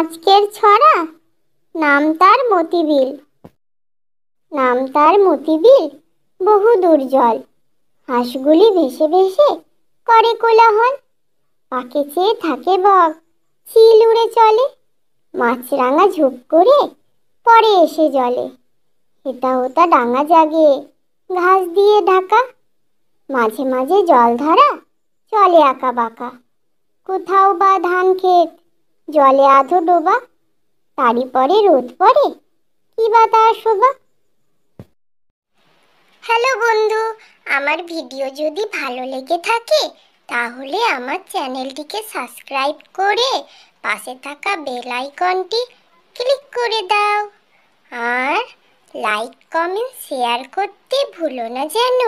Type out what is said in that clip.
আজকের ছড়া, নাম তার মতিবিল। নাম তার মতিবিল, বহু দূর জল। হাঁসগুলি ভেসে ভেসে করে কোলাহল। পাকে চেয়ে থাকে বক, চিল উড়ে চলে। মাছরাঙা ঝুপ করে পরে এসে জলে। হেতা হোতা ডাঙা জাগে, ঘাস দিয়ে ঢাকা। মাঝে মাঝে জল ধরা চলে আঁকা বাঁকা। কোথাও বা ধান ক্ষেত, জলে আধো ডোবা। তারই পরে রোদ পড়ে, কি বা তার শোভা। হ্যালো বন্ধু, আমার ভিডিও যদি ভালো লেগে থাকে তাহলে আমার চ্যানেলটিকে সাবস্ক্রাইব করে পাশে থাকা বেল আইকনটি ক্লিক করে দাও। আর লাইক কমেন্ট শেয়ার করতে ভুলো না যেন।